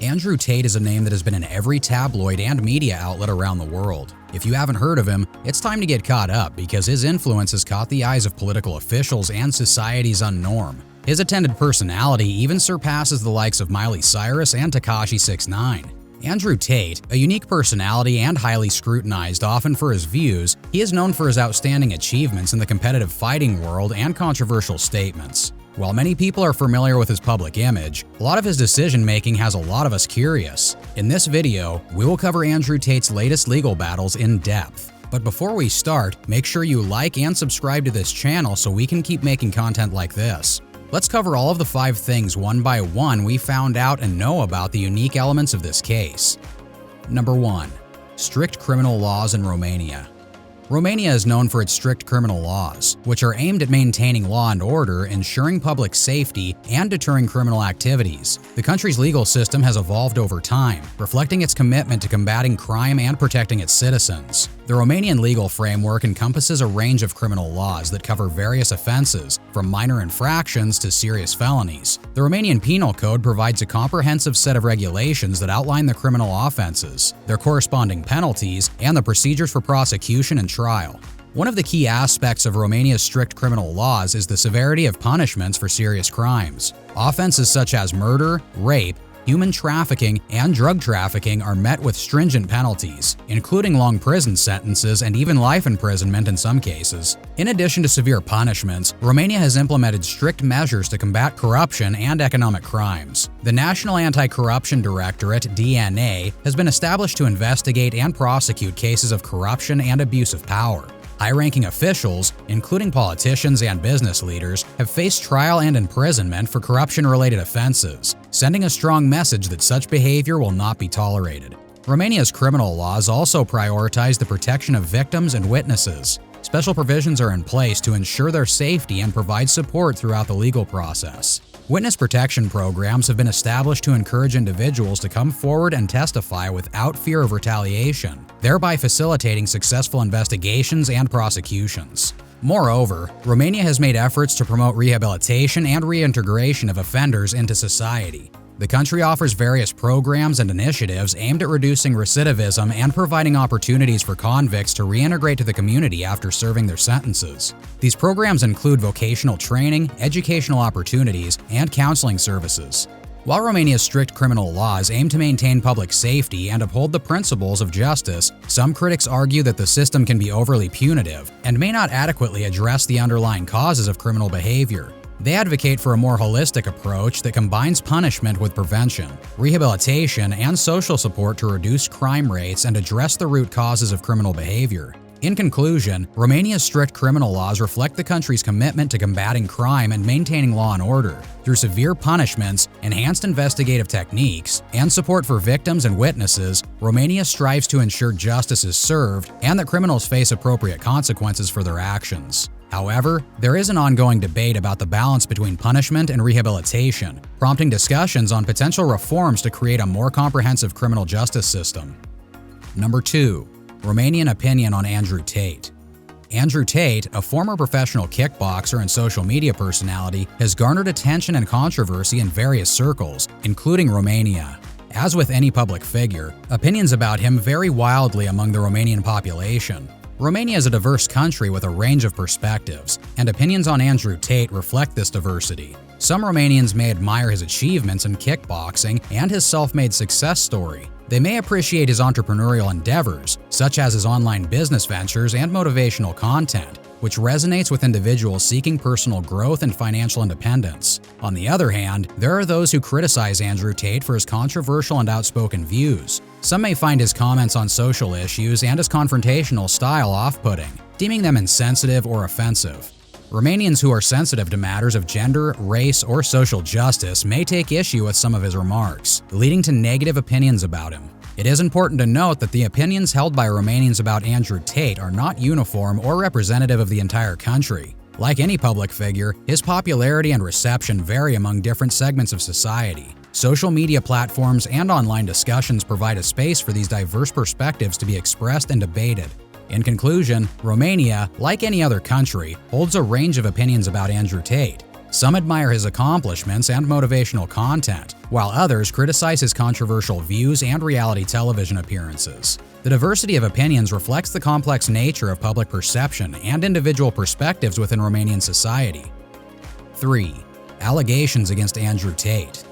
Andrew Tate is a name that has been in every tabloid and media outlet around the world. If you haven't heard of him, it's time to get caught up because his influence has caught the eyes of political officials and society's unnorm. His attended personality even surpasses the likes of Miley Cyrus and Tekashi 6ix9ine. Andrew Tate, a unique personality and highly scrutinized often for his views, he is known for his outstanding achievements in the competitive fighting world and controversial statements. While many people are familiar with his public image, a lot of his decision-making has a lot of us curious. In this video, we will cover Andrew Tate's latest legal battles in depth. But before we start, make sure you like and subscribe to this channel so we can keep making content like this. Let's cover all of the 5 things one by one we found out and know about the unique elements of this case. Number 1. Strict criminal laws in Romania. Romania is known for its strict criminal laws, which are aimed at maintaining law and order, ensuring public safety, and deterring criminal activities. The country's legal system has evolved over time, reflecting its commitment to combating crime and protecting its citizens. The Romanian legal framework encompasses a range of criminal laws that cover various offenses, from minor infractions to serious felonies. The Romanian Penal Code provides a comprehensive set of regulations that outline the criminal offenses, their corresponding penalties, and the procedures for prosecution and trial. One of the key aspects of Romania's strict criminal laws is the severity of punishments for serious crimes. Offenses such as murder, rape, human trafficking, and drug trafficking are met with stringent penalties, including long prison sentences and even life imprisonment in some cases. In addition to severe punishments, Romania has implemented strict measures to combat corruption and economic crimes. The National Anti-Corruption Directorate, DNA, has been established to investigate and prosecute cases of corruption and abuse of power. High-ranking officials, including politicians and business leaders, have faced trial and imprisonment for corruption-related offenses, sending a strong message that such behavior will not be tolerated. Romania's criminal laws also prioritize the protection of victims and witnesses. Special provisions are in place to ensure their safety and provide support throughout the legal process. Witness protection programs have been established to encourage individuals to come forward and testify without fear of retaliation, thereby facilitating successful investigations and prosecutions. Moreover, Romania has made efforts to promote rehabilitation and reintegration of offenders into society. The country offers various programs and initiatives aimed at reducing recidivism and providing opportunities for convicts to reintegrate to the community after serving their sentences. These programs include vocational training, educational opportunities, and counseling services. While Romania's strict criminal laws aim to maintain public safety and uphold the principles of justice, some critics argue that the system can be overly punitive and may not adequately address the underlying causes of criminal behavior. They advocate for a more holistic approach that combines punishment with prevention, rehabilitation, and social support to reduce crime rates and address the root causes of criminal behavior. In conclusion, Romania's strict criminal laws reflect the country's commitment to combating crime and maintaining law and order. Through severe punishments, enhanced investigative techniques, and support for victims and witnesses, Romania strives to ensure justice is served and that criminals face appropriate consequences for their actions. However, there is an ongoing debate about the balance between punishment and rehabilitation, prompting discussions on potential reforms to create a more comprehensive criminal justice system. Number 2. Romanian opinion on Andrew Tate. Andrew Tate, a former professional kickboxer and social media personality, has garnered attention and controversy in various circles, including Romania. As with any public figure, opinions about him vary wildly among the Romanian population. Romania is a diverse country with a range of perspectives, and opinions on Andrew Tate reflect this diversity. Some Romanians may admire his achievements in kickboxing and his self-made success story. They may appreciate his entrepreneurial endeavors, such as his online business ventures and motivational content, which resonates with individuals seeking personal growth and financial independence. On the other hand, there are those who criticize Andrew Tate for his controversial and outspoken views. Some may find his comments on social issues and his confrontational style off-putting, deeming them insensitive or offensive. Romanians who are sensitive to matters of gender, race, or social justice may take issue with some of his remarks, leading to negative opinions about him. It is important to note that the opinions held by Romanians about Andrew Tate are not uniform or representative of the entire country. Like any public figure, his popularity and reception vary among different segments of society. Social media platforms and online discussions provide a space for these diverse perspectives to be expressed and debated. In conclusion, Romania, like any other country, holds a range of opinions about Andrew Tate. Some admire his accomplishments and motivational content, while others criticize his controversial views and reality television appearances. The diversity of opinions reflects the complex nature of public perception and individual perspectives within Romanian society. 3. Allegations against Andrew Tate.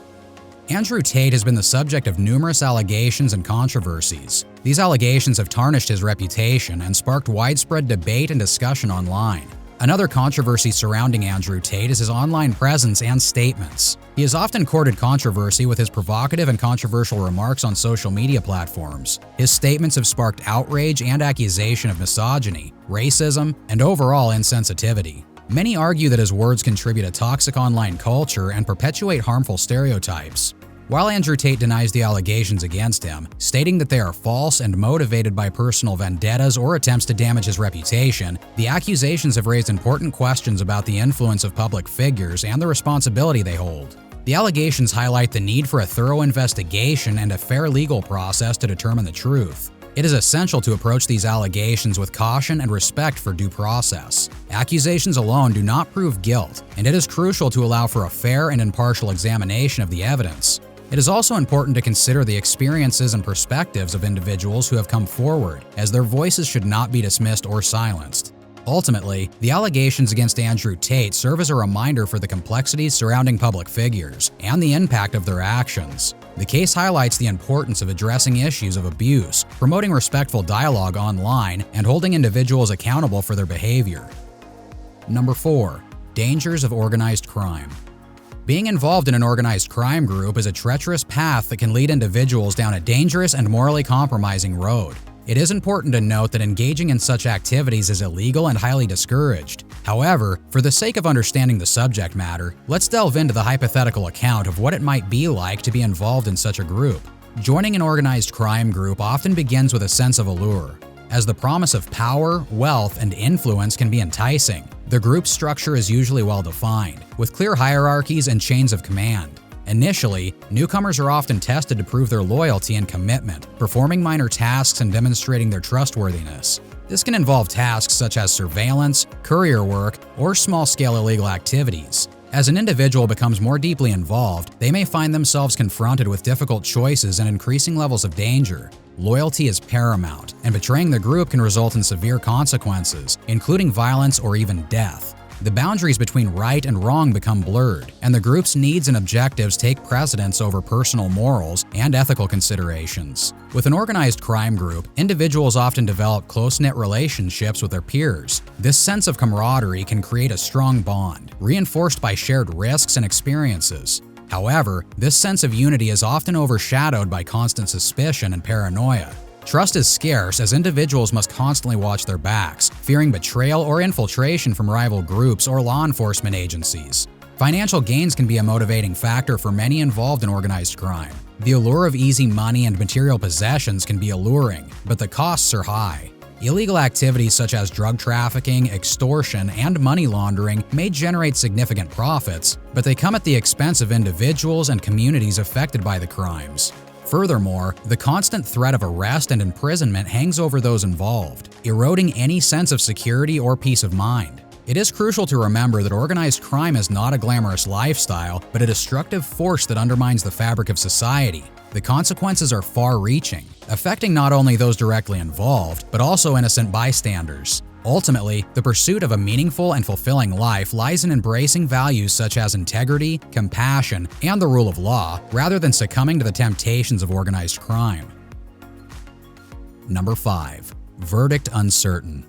Andrew Tate has been the subject of numerous allegations and controversies. These allegations have tarnished his reputation and sparked widespread debate and discussion online. Another controversy surrounding Andrew Tate is his online presence and statements. He has often courted controversy with his provocative and controversial remarks on social media platforms. His statements have sparked outrage and accusation of misogyny, racism, and overall insensitivity. Many argue that his words contribute a toxic online culture and perpetuate harmful stereotypes. While Andrew Tate denies the allegations against him, stating that they are false and motivated by personal vendettas or attempts to damage his reputation, the accusations have raised important questions about the influence of public figures and the responsibility they hold. The allegations highlight the need for a thorough investigation and a fair legal process to determine the truth. It is essential to approach these allegations with caution and respect for due process. Accusations alone do not prove guilt, and it is crucial to allow for a fair and impartial examination of the evidence. It is also important to consider the experiences and perspectives of individuals who have come forward, as their voices should not be dismissed or silenced. Ultimately, the allegations against Andrew Tate serve as a reminder for the complexities surrounding public figures and the impact of their actions. The case highlights the importance of addressing issues of abuse, promoting respectful dialogue online, and holding individuals accountable for their behavior. Number 4. Dangers of organized crime. Being involved in an organized crime group is a treacherous path that can lead individuals down a dangerous and morally compromising road. It is important to note that engaging in such activities is illegal and highly discouraged. However, for the sake of understanding the subject matter, let's delve into the hypothetical account of what it might be like to be involved in such a group. Joining an organized crime group often begins with a sense of allure, as the promise of power, wealth, and influence can be enticing. The group's structure is usually well-defined, with clear hierarchies and chains of command. Initially, newcomers are often tested to prove their loyalty and commitment, performing minor tasks and demonstrating their trustworthiness. This can involve tasks such as surveillance, courier work, or small-scale illegal activities. As an individual becomes more deeply involved, they may find themselves confronted with difficult choices and increasing levels of danger. Loyalty is paramount, and betraying the group can result in severe consequences, including violence or even death. The boundaries between right and wrong become blurred, and the group's needs and objectives take precedence over personal morals and ethical considerations. With an organized crime group, individuals often develop close-knit relationships with their peers. This sense of camaraderie can create a strong bond, reinforced by shared risks and experiences. However, this sense of unity is often overshadowed by constant suspicion and paranoia. Trust is scarce as individuals must constantly watch their backs, fearing betrayal or infiltration from rival groups or law enforcement agencies. Financial gains can be a motivating factor for many involved in organized crime. The allure of easy money and material possessions can be alluring, but the costs are high. Illegal activities such as drug trafficking, extortion, and money laundering may generate significant profits, but they come at the expense of individuals and communities affected by the crimes. Furthermore, the constant threat of arrest and imprisonment hangs over those involved, eroding any sense of security or peace of mind. It is crucial to remember that organized crime is not a glamorous lifestyle, but a destructive force that undermines the fabric of society. The consequences are far-reaching, affecting not only those directly involved, but also innocent bystanders. Ultimately, the pursuit of a meaningful and fulfilling life lies in embracing values such as integrity, compassion, and the rule of law, rather than succumbing to the temptations of organized crime. Number 5. Verdict uncertain.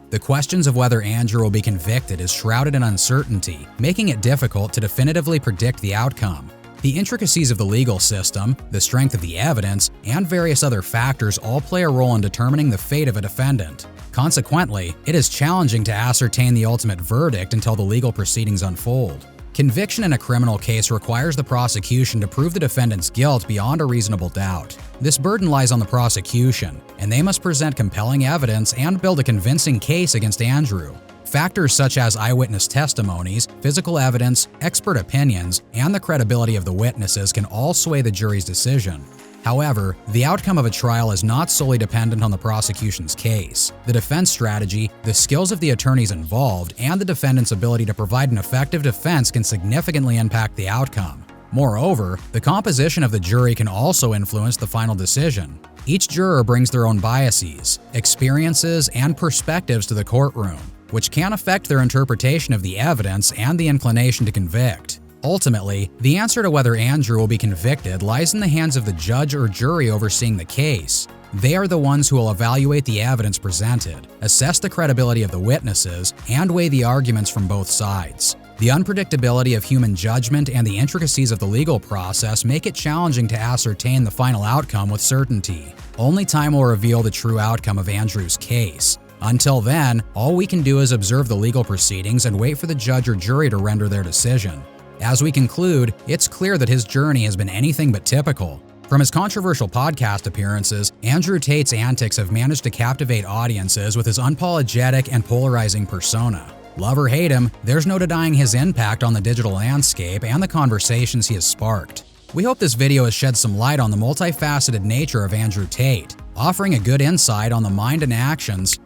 The questions of whether Andrew will be convicted is shrouded in uncertainty, making it difficult to definitively predict the outcome. The intricacies of the legal system, the strength of the evidence, and various other factors all play a role in determining the fate of a defendant. Consequently, it is challenging to ascertain the ultimate verdict until the legal proceedings unfold. Conviction in a criminal case requires the prosecution to prove the defendant's guilt beyond a reasonable doubt. This burden lies on the prosecution, and they must present compelling evidence and build a convincing case against Andrew. Factors such as eyewitness testimonies, physical evidence, expert opinions, and the credibility of the witnesses can all sway the jury's decision. However, the outcome of a trial is not solely dependent on the prosecution's case. The defense strategy, the skills of the attorneys involved, and the defendant's ability to provide an effective defense can significantly impact the outcome. Moreover, the composition of the jury can also influence the final decision. Each juror brings their own biases, experiences, and perspectives to the courtroom, which can affect their interpretation of the evidence and the inclination to convict. Ultimately, the answer to whether Andrew will be convicted lies in the hands of the judge or jury overseeing the case. They are the ones who will evaluate the evidence presented, assess the credibility of the witnesses, and weigh the arguments from both sides. The unpredictability of human judgment and the intricacies of the legal process make it challenging to ascertain the final outcome with certainty. Only time will reveal the true outcome of Andrew's case. Until then, all we can do is observe the legal proceedings and wait for the judge or jury to render their decision. As we conclude, it's clear that his journey has been anything but typical. From his controversial podcast appearances, Andrew Tate's antics have managed to captivate audiences with his unapologetic and polarizing persona. Love or hate him, there's no denying his impact on the digital landscape and the conversations he has sparked. We hope this video has shed some light on the multifaceted nature of Andrew Tate, offering a good insight on the mind and actions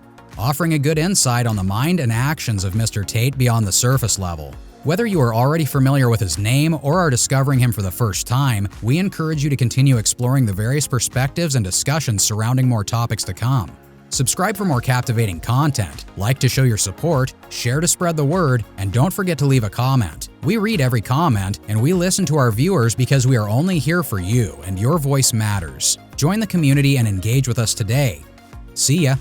of Mr. Tate beyond the surface level. Whether you are already familiar with his name or are discovering him for the first time, we encourage you to continue exploring the various perspectives and discussions surrounding more topics to come. Subscribe for more captivating content, like to show your support, share to spread the word, and don't forget to leave a comment. We read every comment, and we listen to our viewers because we are only here for you, and your voice matters. Join the community and engage with us today. See ya!